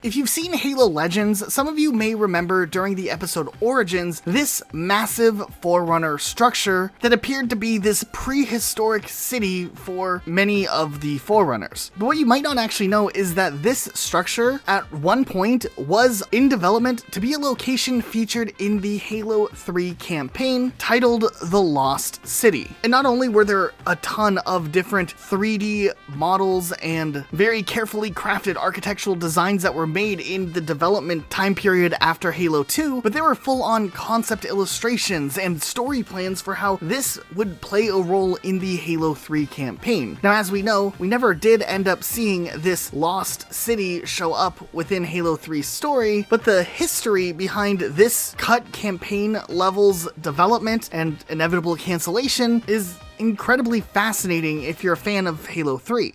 If you've seen Halo Legends, some of you may remember during the episode Origins, this massive Forerunner structure that appeared to be this prehistoric city for many of the Forerunners. But what you might not actually know is that this structure at one point was in development to be a location featured in the Halo 3 campaign titled The Lost City. And not only were there a ton of different 3D models and very carefully crafted architectural designs that were made in the development time period after Halo 2, but there were full-on concept illustrations and story plans for how this would play a role in the Halo 3 campaign. Now, as we know, we never did end up seeing this lost city show up within Halo 3's story, but the history behind this cut campaign level's development and inevitable cancellation is incredibly fascinating if you're a fan of Halo 3.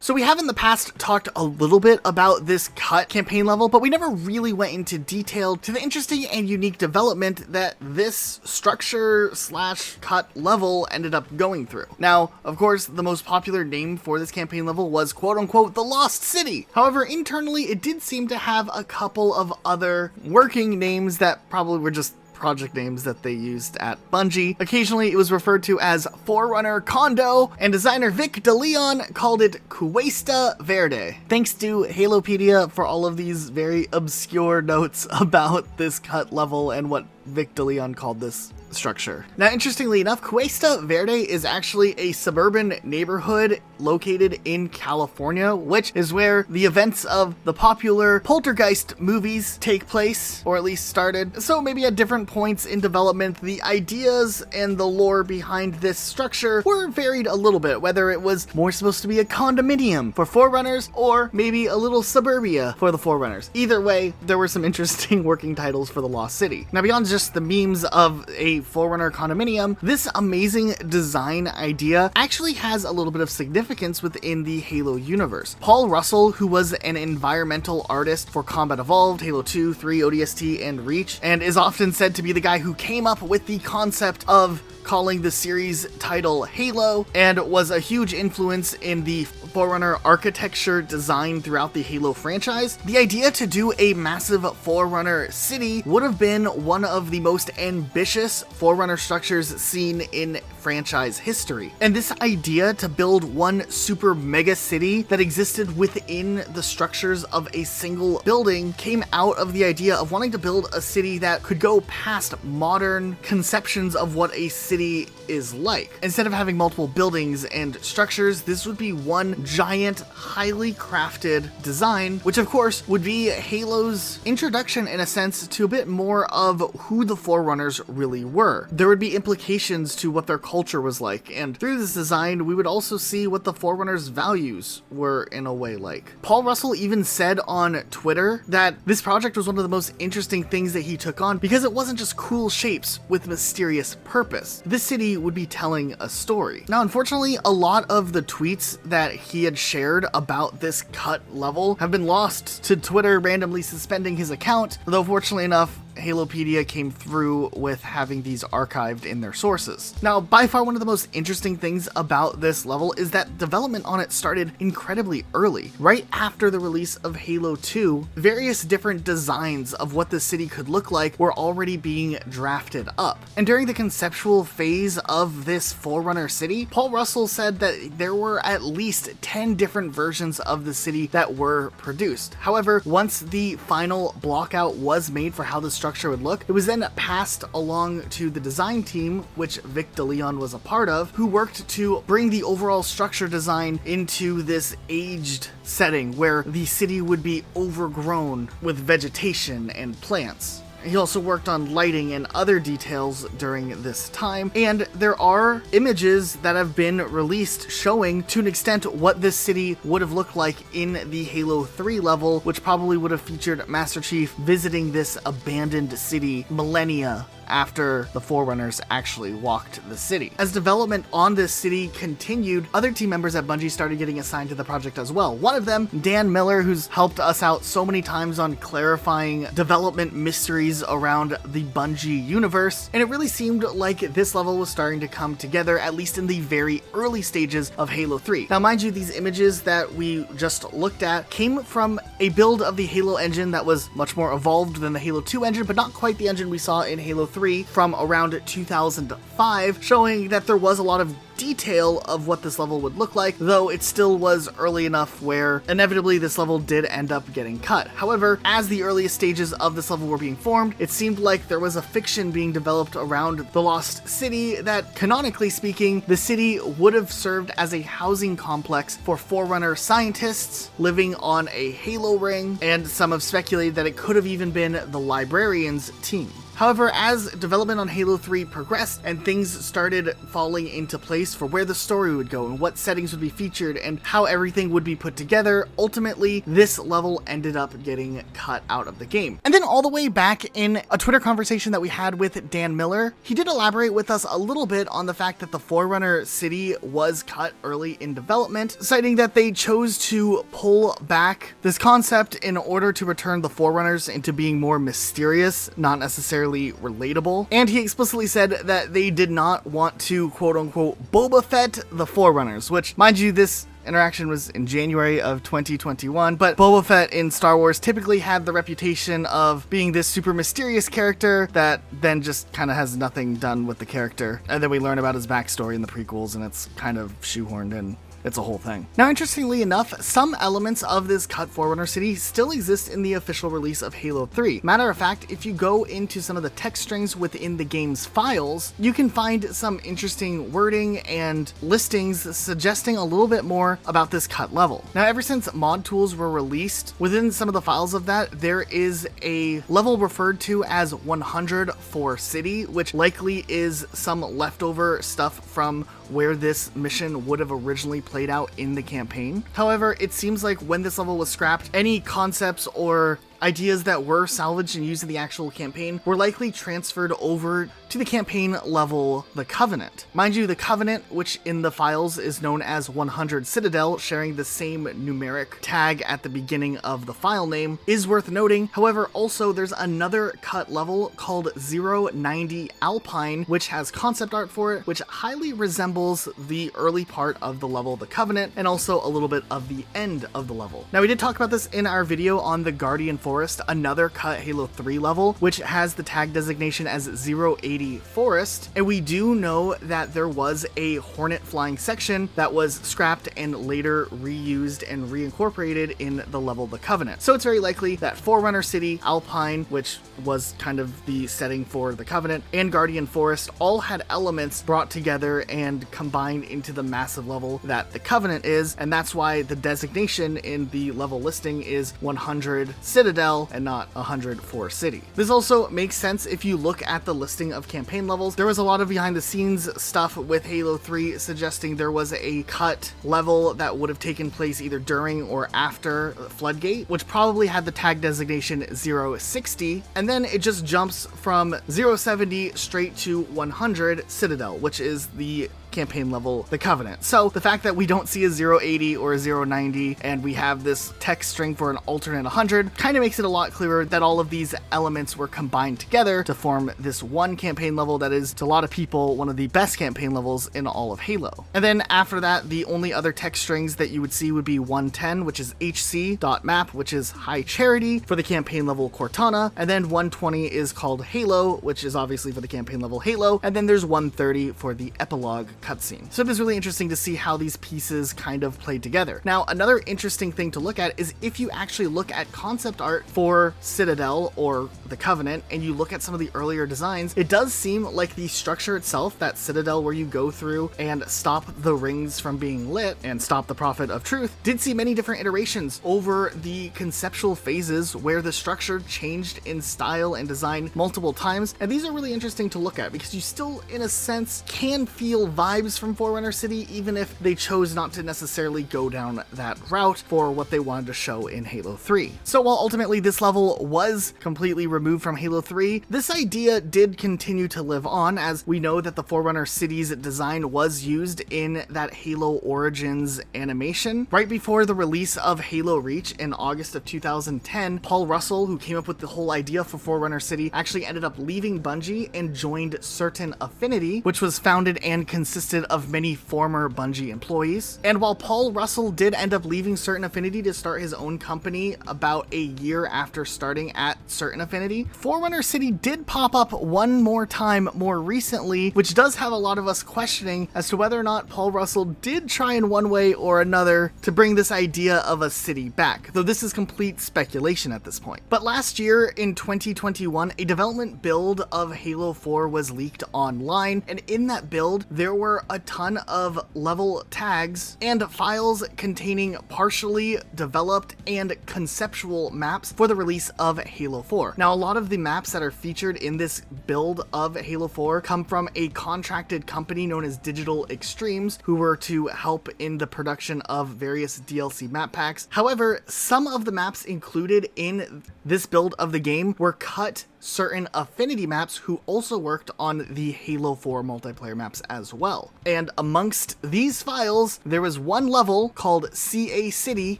So we have in the past talked a little bit about this cut campaign level, but we never really went into detail to the interesting and unique development that this structure / cut level ended up going through. Now, of course, the most popular name for this campaign level was quote-unquote the Lost City. However, internally, it did seem to have a couple of other working names that probably were just project names that they used at Bungie. Occasionally, it was referred to as Forerunner Condo, and designer Vic DeLeon called it Cuesta Verde. Thanks to Halopedia for all of these very obscure notes about this cut level and what Vic DeLeon called this structure. Now, interestingly enough, Cuesta Verde is actually a suburban neighborhood located in California, which is where the events of the popular Poltergeist movies take place, or at least started. So maybe at different points in development, the ideas and the lore behind this structure were varied a little bit, whether it was more supposed to be a condominium for Forerunners, or maybe a little suburbia for the Forerunners. Either way, there were some interesting working titles for the Lost City. Now, beyond just the memes of a Forerunner condominium, this amazing design idea actually has a little bit of significance within the Halo universe. Paul Russell, who was an environmental artist for Combat Evolved, Halo 2, 3, ODST, and Reach, and is often said to be the guy who came up with the concept of calling the series title Halo, and was a huge influence in the Forerunner architecture design throughout the Halo franchise. The idea to do a massive Forerunner city would have been one of the most ambitious Forerunner structures seen in franchise history. And this idea to build one super mega city that existed within the structures of a single building came out of the idea of wanting to build a city that could go past modern conceptions of what a city is like. Instead of having multiple buildings and structures, this would be one giant, highly crafted design, which of course would be Halo's introduction in a sense to a bit more of who the Forerunners really were. There would be implications to what their culture was like, and through this design, we would also see what the Forerunners' values were in a way like. Paul Russell even said on Twitter that this project was one of the most interesting things that he took on because it wasn't just cool shapes with mysterious purpose. This city would be telling a story. Now, unfortunately, a lot of the tweets that he had shared about this cut level have been lost to Twitter randomly suspending his account, though fortunately enough, Halopedia came through with having these archived in their sources. Now, by far one of the most interesting things about this level is that development on it started incredibly early. Right after the release of Halo 2, various different designs of what the city could look like were already being drafted up. And during the conceptual phase of this Forerunner city, Paul Russell said that there were at least 10 different versions of the city that were produced. However, once the final blockout was made for how the structure would look, it was then passed along to the design team, which Vic DeLeon was a part of, who worked to bring the overall structure design into this aged setting where the city would be overgrown with vegetation and plants. He also worked on lighting and other details during this time, and there are images that have been released showing to an extent what this city would have looked like in the Halo 3 level, which probably would have featured Master Chief visiting this abandoned city millennia after the Forerunners actually walked the city. As development on this city continued, other team members at Bungie started getting assigned to the project as well. One of them, Dan Miller, who's helped us out so many times on clarifying development mysteries cities around the Bungie universe, and it really seemed like this level was starting to come together, at least in the very early stages of Halo 3. Now mind you, these images that we just looked at came from a build of the Halo engine that was much more evolved than the Halo 2 engine, but not quite the engine we saw in Halo 3 from around 2005, showing that there was a lot of detail of what this level would look like, though it still was early enough where inevitably this level did end up getting cut. However, as the earliest stages of this level were being formed, it seemed like there was a fiction being developed around the Lost City that, canonically speaking, the city would have served as a housing complex for Forerunner scientists living on a Halo ring, and some have speculated that it could have even been the librarian's team. However, as development on Halo 3 progressed and things started falling into place for where the story would go and what settings would be featured and how everything would be put together, ultimately this level ended up getting cut out of the game. And then all the way back in a Twitter conversation that we had with Dan Miller, he did elaborate with us a little bit on the fact that the Forerunner City was cut early in development, citing that they chose to pull back this concept in order to return the Forerunners into being more mysterious, not necessarily relatable. And he explicitly said that they did not want to quote-unquote Boba Fett the Forerunners, which, mind you, this interaction was in January of 2021, but Boba Fett in Star Wars typically had the reputation of being this super mysterious character that then just kind of has nothing done with the character. And then we learn about his backstory in the prequels, and it's kind of shoehorned in. It's a whole thing. Now, interestingly enough, some elements of this cut Forerunner City still exist in the official release of Halo 3. Matter of fact, if you go into some of the text strings within the game's files, you can find some interesting wording and listings suggesting a little bit more about this cut level. Now, ever since mod tools were released, within some of the files of that, there is a level referred to as 100 for City, which likely is some leftover stuff from where this mission would have originally played out in the campaign. However, it seems like when this level was scrapped, any concepts or ideas that were salvaged and used in the actual campaign were likely transferred over to the campaign level, the Covenant. Mind you, the Covenant, which in the files is known as 100 Citadel, sharing the same numeric tag at the beginning of the file name, is worth noting. However, also there's another cut level called 090 Alpine, which has concept art for it, which highly resembles the early part of the level, the Covenant, and also a little bit of the end of the level. Now, we did talk about this in our video on the Guardian Forest, another cut Halo 3 level, which has the tag designation as 080 Forest, and we do know that there was a Hornet flying section that was scrapped and later reused and reincorporated in the level the Covenant. So it's very likely that Forerunner City, Alpine, which was kind of the setting for the Covenant, and Guardian Forest all had elements brought together and combined into the massive level that the Covenant is, and that's why the designation in the level listing is 100 Citadel and not 100 for City. This also makes sense if you look at the listing of campaign levels. There was a lot of behind the scenes stuff with Halo 3 suggesting there was a cut level that would have taken place either during or after Floodgate, which probably had the tag designation 060, and then it just jumps from 070 straight to 100 Citadel, which is the campaign level, the Covenant. So the fact that we don't see a 080 or a 090 and we have this text string for an alternate 100 kind of makes it a lot clearer that all of these elements were combined together to form this one campaign level that is, to a lot of people, one of the best campaign levels in all of Halo. And then after that, the only other text strings that you would see would be 110, which is HC.map, which is High Charity for the campaign level Cortana, and then 120 is called Halo, which is obviously for the campaign level Halo, and then there's 130 for the epilogue cutscene. So it is really interesting to see how these pieces kind of play together. Now, another interesting thing to look at is if you actually look at concept art for Citadel or the Covenant and you look at some of the earlier designs, it does seem like the structure itself, that Citadel where you go through and stop the rings from being lit and stop the Prophet of Truth, did see many different iterations over the conceptual phases where the structure changed in style and design multiple times. And these are really interesting to look at because you still, in a sense, can feel vibes vibes from Forerunner City, even if they chose not to necessarily go down that route for what they wanted to show in Halo 3. So while ultimately this level was completely removed from Halo 3, this idea did continue to live on, as we know that the Forerunner City's design was used in that Halo Origins animation. Right before the release of Halo Reach in August of 2010, Paul Russell, who came up with the whole idea for Forerunner City, actually ended up leaving Bungie and joined Certain Affinity, which was founded and consisted of many former Bungie employees. And while Paul Russell did end up leaving Certain Affinity to start his own company about a year after starting at Certain Affinity, Forerunner City did pop up one more time more recently, which does have a lot of us questioning as to whether or not Paul Russell did try in one way or another to bring this idea of a city back, though this is complete speculation at this point. But last year in 2021, a development build of Halo 4 was leaked online, and in that build there were a ton of level tags and files containing partially developed and conceptual maps for the release of Halo 4. Now, a lot of the maps that are featured in this build of Halo 4 come from a contracted company known as Digital Extremes, who were to help in the production of various DLC map packs. However, some of the maps included in this build of the game were cut Certain Affinity maps who also worked on the Halo 4 multiplayer maps as well. And amongst these files, there was one level called CA City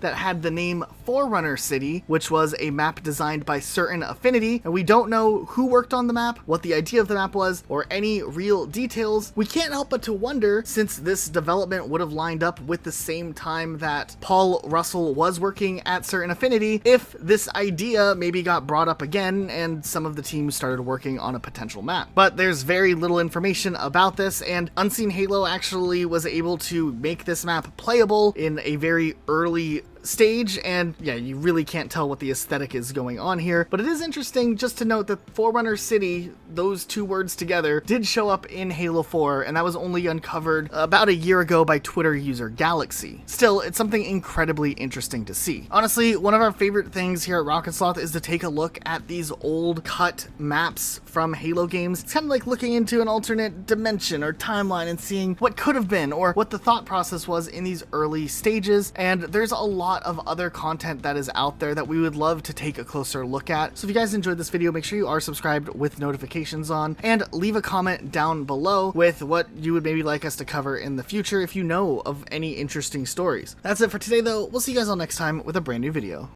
that had the name Forerunner City, which was a map designed by Certain Affinity, and we don't know who worked on the map, what the idea of the map was, or any real details. We can't help but to wonder, since this development would have lined up with the same time that Paul Russell was working at Certain Affinity, if this idea maybe got brought up again and some of the team started working on a potential map. But there's very little information about this, and Unseen Halo actually was able to make this map playable in a very early stage, and yeah, you really can't tell what the aesthetic is going on here, but it is interesting just to note that Forerunner City, those two words together, did show up in Halo 4, and that was only uncovered about a year ago by Twitter user Galaxy. Still, it's something incredibly interesting to see. Honestly, one of our favorite things here at Rocket Sloth is to take a look at these old cut maps from Halo games. It's kind of like looking into an alternate dimension or timeline and seeing what could have been, or what the thought process was in these early stages, and there's a lot of other content that is out there that we would love to take a closer look at. So if you guys enjoyed this video, make sure you are subscribed with notifications on, and leave a comment down below with what you would maybe like us to cover in the future if you know of any interesting stories. That's it for today though. We'll see you guys all next time with a brand new video.